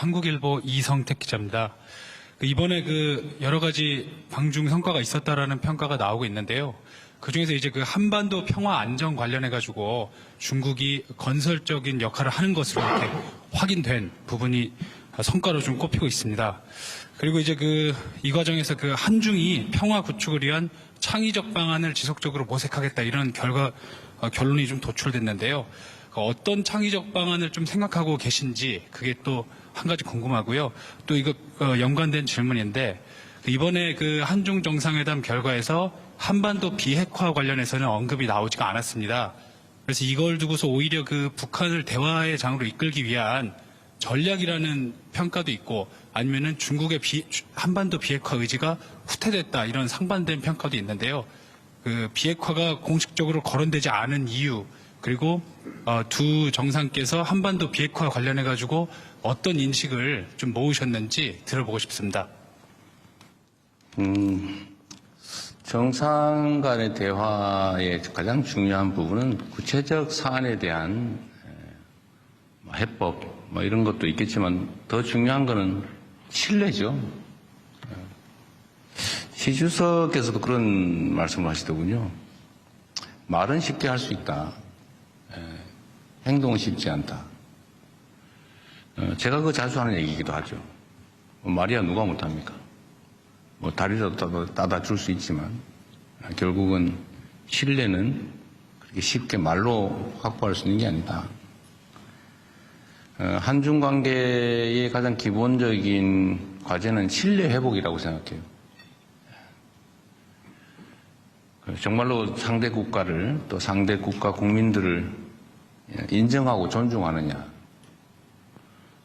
한국일보 이성택 기자입니다. 이번에 여러 가지 방중 성과가 있었다라는 평가가 나오고 있는데요. 그 중에서 이제 한반도 평화 안정 관련해가지고 중국이 건설적인 역할을 하는 것으로 이렇게 확인된 부분이 성과로 좀 꼽히고 있습니다. 그리고 이제 이 과정에서 한중이 평화 구축을 위한 창의적 방안을 지속적으로 모색하겠다 이런 결론이 좀 도출됐는데요. 어떤 창의적 방안을 좀 생각하고 계신지 그게 또 한 가지 궁금하고요. 또 이거 연관된 질문인데 이번에 한중 정상회담 결과에서 한반도 비핵화 관련해서는 언급이 나오지가 않았습니다. 그래서 이걸 두고서 오히려 북한을 대화의 장으로 이끌기 위한 전략이라는 평가도 있고 아니면은 중국의 한반도 비핵화 의지가 후퇴됐다 이런 상반된 평가도 있는데요. 비핵화가 공식적으로 거론되지 않은 이유 그리고 두 정상께서 한반도 비핵화 관련해 가지고 어떤 인식을 좀 모으셨는지 들어보고 싶습니다. 정상 간의 대화의 가장 중요한 부분은 구체적 사안에 대한 해법 이런 것도 있겠지만 더 중요한 것은 신뢰죠. 시 주석께서도 그런 말씀을 하시더군요. 말은 쉽게 할 수 있다. 행동은 쉽지 않다. 제가 자주 하는 얘기이기도 하죠. 말이야 누가 못합니까? 다리라도 따다 줄 수 있지만 결국은 신뢰는 그렇게 쉽게 말로 확보할 수 있는 게 아니다. 한중 관계의 가장 기본적인 과제는 신뢰 회복이라고 생각해요. 정말로 상대 국가를 또 상대 국가 국민들을 인정하고 존중하느냐.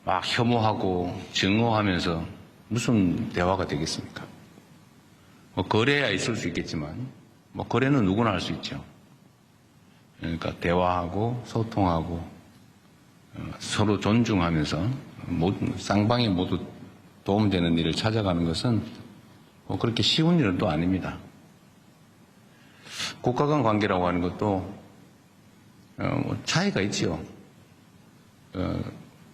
막 혐오하고 증오하면서 무슨 대화가 되겠습니까? 거래야 있을 수 있겠지만 거래는 누구나 할 수 있죠. 그러니까 대화하고 소통하고 서로 존중하면서 쌍방이 모두 도움되는 일을 찾아가는 것은 그렇게 쉬운 일은 또 아닙니다. 국가 간 관계라고 하는 것도 차이가 있지요.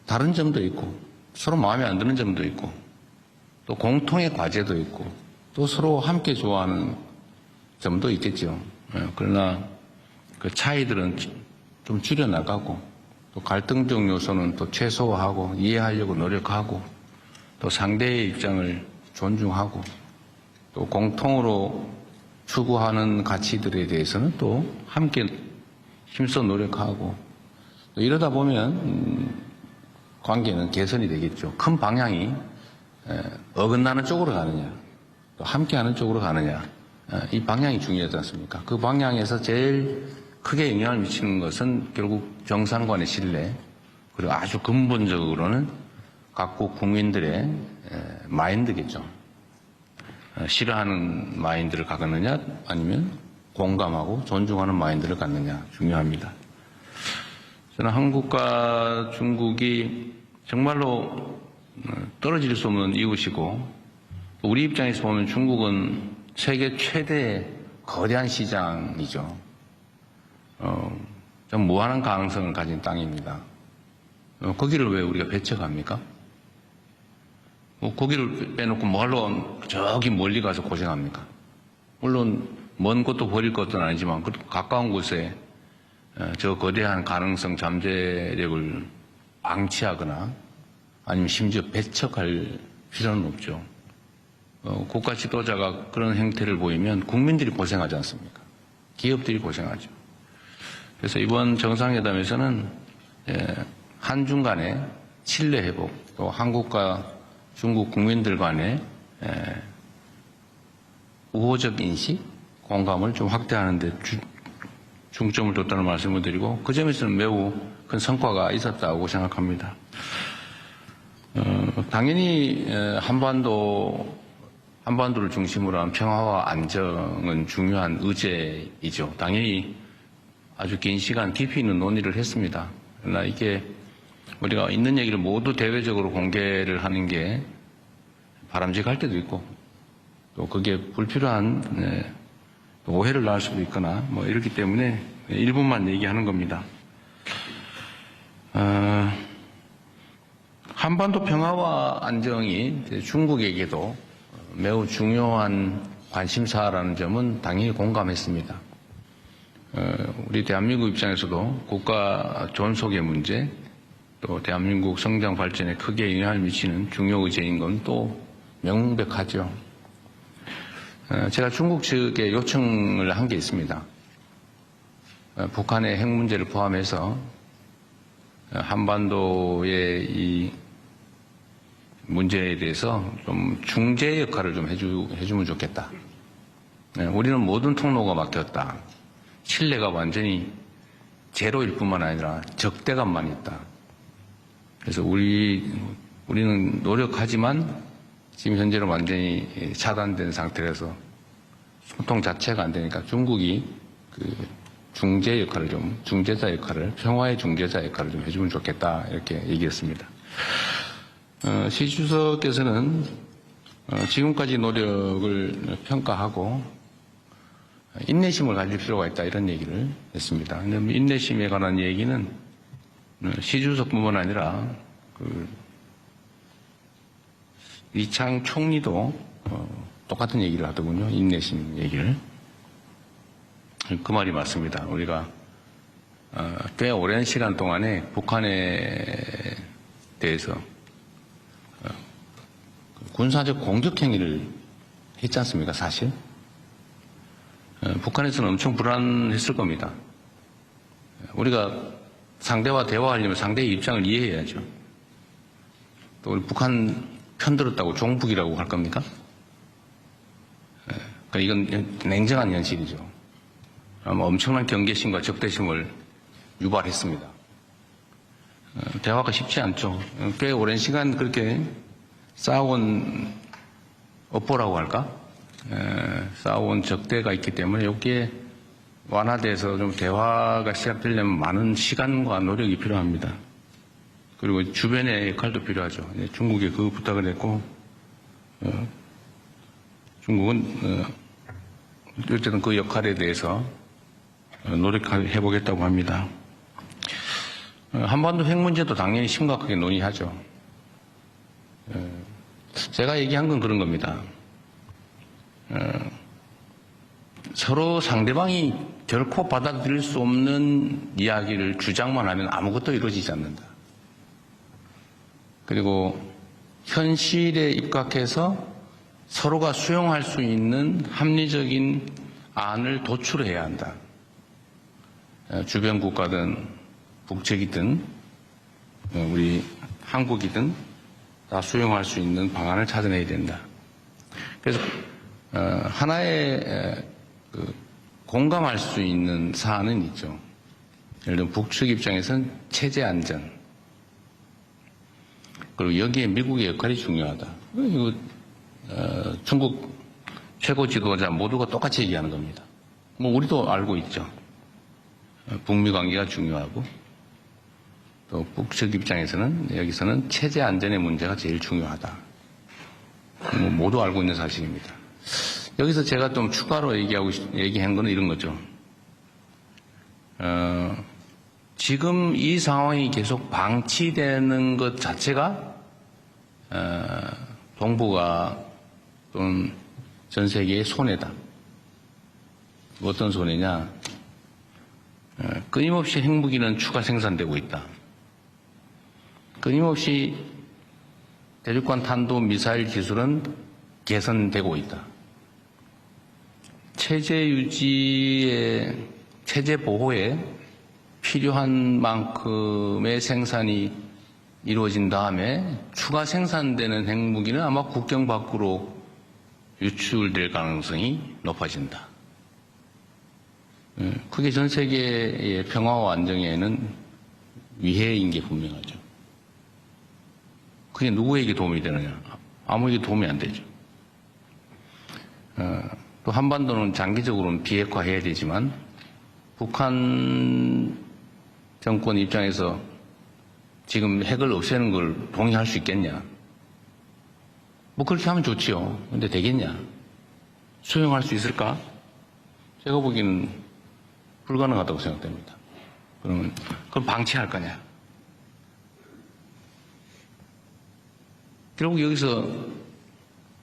다른 점도 있고 서로 마음에 안 드는 점도 있고 또 공통의 과제도 있고 또 서로 함께 좋아하는 점도 있겠죠. 그러나 그 차이들은 좀 줄여나가고 또 갈등적 요소는 또 최소화하고 이해하려고 노력하고 또 상대의 입장을 존중하고 또 공통으로 추구하는 가치들에 대해서는 또 함께 힘써 노력하고 또 이러다 보면 관계는 개선이 되겠죠. 큰 방향이 어긋나는 쪽으로 가느냐 또 함께하는 쪽으로 가느냐 이 방향이 중요하지 않습니까? 그 방향에서 제일 크게 영향을 미치는 것은 결국 정상 간의 신뢰 그리고 아주 근본적으로는 각국 국민들의 마인드겠죠. 싫어하는 마인드를 갖느냐 아니면 공감하고 존중하는 마인드를 갖느냐 중요합니다. 저는 한국과 중국이 정말로 떨어질 수 없는 이웃이고 우리 입장에서 보면 중국은 세계 최대 거대한 시장이죠. 좀 무한한 가능성을 가진 땅입니다. 거기를 왜 우리가 배척합니까? 거기를 빼놓고 뭐하러 저기 멀리 가서 고생합니까? 물론 먼 곳도 버릴 것은 아니지만 가까운 곳에 저 거대한 가능성 잠재력을 방치하거나 아니면 심지어 배척할 필요는 없죠. 국가 지도자가 그런 행태를 보이면 국민들이 고생하지 않습니까? 기업들이 고생하죠. 그래서 이번 정상회담에서는 한중 간의 신뢰 회복 또 한국과 중국 국민들 간의 우호적 인식, 공감을 좀 확대하는 데 중점을 뒀다는 말씀을 드리고 그 점에서는 매우 큰 성과가 있었다고 생각합니다. 당연히 한반도를 중심으로 한 평화와 안정은 중요한 의제이죠. 당연히 아주 긴 시간 깊이 있는 논의를 했습니다. 그러나 이게 우리가 있는 얘기를 모두 대외적으로 공개를 하는 게 바람직할 때도 있고 또 그게 불필요한 오해를 낳을 수도 있거나 이렇기 때문에 일부만 얘기하는 겁니다. 한반도 평화와 안정이 중국에게도 매우 중요한 관심사라는 점은 당연히 공감했습니다. 우리 대한민국 입장에서도 국가 존속의 문제, 또 대한민국 성장 발전에 크게 영향을 미치는 중요 의제인 건 또 명백하죠. 제가 중국 측에 요청을 한 게 있습니다. 북한의 핵 문제를 포함해서 한반도의 이 문제에 대해서 좀 중재 역할을 좀 해주면 좋겠다. 우리는 모든 통로가 막혔다. 신뢰가 완전히 제로일 뿐만 아니라 적대감만 있다. 그래서 우리는 노력하지만 지금 현재는 완전히 차단된 상태라서 소통 자체가 안 되니까 중국이 그 중재자 역할을, 평화의 중재자 역할을 좀 해주면 좋겠다. 이렇게 얘기했습니다. 시 주석께서는 지금까지 노력을 평가하고 인내심을 가질 필요가 있다. 이런 얘기를 했습니다. 근데 인내심에 관한 얘기는 시 주석뿐만 아니라 이창 총리도 똑같은 얘기를 하더군요. 인내심 얘기를. 그 말이 맞습니다. 우리가 꽤 오랜 시간 동안에 북한에 대해서 군사적 공격 행위를 했지 않습니까? 사실 북한에서는 엄청 불안했을 겁니다. 우리가 상대와 대화하려면 상대의 입장을 이해해야죠. 또 우리 북한 편들었다고 종북이라고 할 겁니까? 그러니까 이건 냉정한 현실이죠. 아마 엄청난 경계심과 적대심을 유발했습니다. 대화가 쉽지 않죠. 꽤 오랜 시간 그렇게 싸워온 업보라고 할까? 싸워온 적대가 있기 때문에 여기에 완화돼서 좀 대화가 시작되려면 많은 시간과 노력이 필요합니다. 그리고 주변의 역할도 필요하죠. 중국에 그 부탁을 했고, 중국은 어쨌든 그 역할에 대해서 노력해보겠다고 합니다. 한반도 핵 문제도 당연히 심각하게 논의하죠. 제가 얘기한 건 그런 겁니다. 서로 상대방이 결코 받아들일 수 없는 이야기를 주장만 하면 아무것도 이루어지지 않는다. 그리고 현실에 입각해서 서로가 수용할 수 있는 합리적인 안을 도출해야 한다. 주변 국가든 북측이든 우리 한국이든 다 수용할 수 있는 방안을 찾아내야 된다. 그래서 하나의 공감할 수 있는 사안은 있죠. 예를 들면 북측 입장에서는 체제 안전, 그리고 여기에 미국의 역할이 중요하다. 이거 중국 최고 지도자 모두가 똑같이 얘기하는 겁니다. 뭐 우리도 알고 있죠. 북미 관계가 중요하고 또 북측 입장에서는 여기서는 체제 안전의 문제가 제일 중요하다. 뭐 모두 알고 있는 사실입니다. 여기서 제가 좀 추가로 얘기한 거는 이런 거죠. 지금 이 상황이 계속 방치되는 것 자체가 동북아 또는 전 세계의 손해다. 어떤 손해냐? 끊임없이 핵무기는 추가 생산되고 있다. 끊임없이 대륙간 탄도 미사일 기술은 개선되고 있다. 체제 유지에, 체제 보호에 필요한 만큼의 생산이 이루어진 다음에 추가 생산되는 핵무기는 아마 국경 밖으로 유출될 가능성이 높아진다. 그게 전 세계의 평화와 안정에는 위해인 게 분명하죠. 그게 누구에게 도움이 되느냐? 아무에게 도움이 안 되죠. 또 한반도는 장기적으로는 비핵화해야 되지만 북한 정권 입장에서 지금 핵을 없애는 걸 동의할 수 있겠냐? 뭐 그렇게 하면 좋지요. 근데 되겠냐? 수용할 수 있을까? 제가 보기에는 불가능하다고 생각됩니다. 그럼 방치할 거냐? 결국 여기서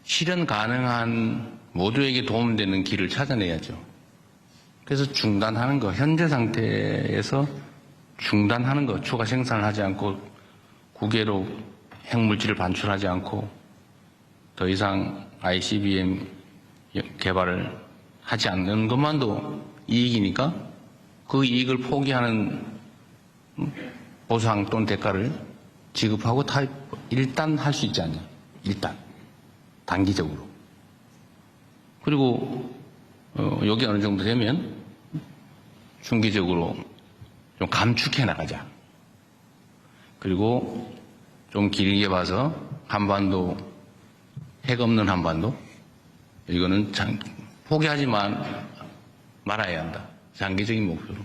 실현 가능한 모두에게 도움되는 길을 찾아내야죠. 그래서 중단하는 거, 현재 상태에서 중단하는 거, 추가 생산을 하지 않고 국외로 핵물질을 반출하지 않고 더 이상 ICBM 개발을 하지 않는 것만도 이익이니까 그 이익을 포기하는 보상 또는 대가를 지급하고 일단 할 수 있지 않냐. 일단. 단기적으로. 그리고 여기 어느 정도 되면 중기적으로 좀 감축해 나가자. 그리고 좀 길게 봐서 한반도, 핵 없는 한반도, 이거는 포기하지만 말아야 한다. 장기적인 목표로.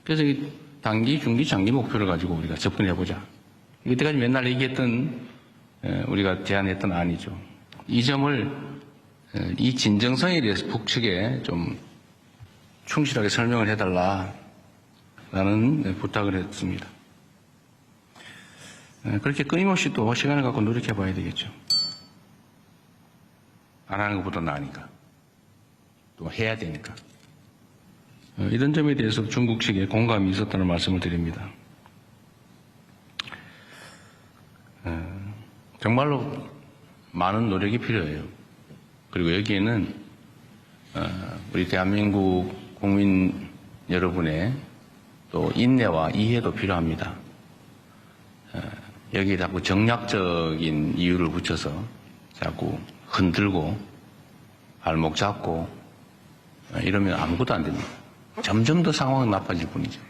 그래서 이 단기, 중기, 장기 목표를 가지고 우리가 접근해보자. 이때까지 맨날 얘기했던, 우리가 제안했던 안이죠. 이 점을, 이 진정성에 대해서 북측에 좀 충실하게 설명을 해달라라는 부탁을 했습니다. 그렇게 끊임없이 또 시간을 갖고 노력해봐야 되겠죠. 안 하는 것보다 나으니까. 또 해야 되니까. 이런 점에 대해서 중국 측에 공감이 있었다는 말씀을 드립니다. 정말로 많은 노력이 필요해요. 그리고 여기에는 우리 대한민국 국민 여러분의 또 인내와 이해도 필요합니다. 여기에 자꾸 정략적인 이유를 붙여서 자꾸 흔들고 발목 잡고 이러면 아무것도 안 됩니다. 점점 더 상황은 나빠질 뿐이죠.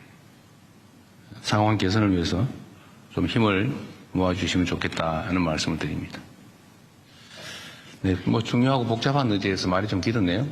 상황 개선을 위해서 좀 힘을 모아주시면 좋겠다 하는 말씀을 드립니다. 네, 뭐 중요하고 복잡한 의제에서 말이 좀 길었네요.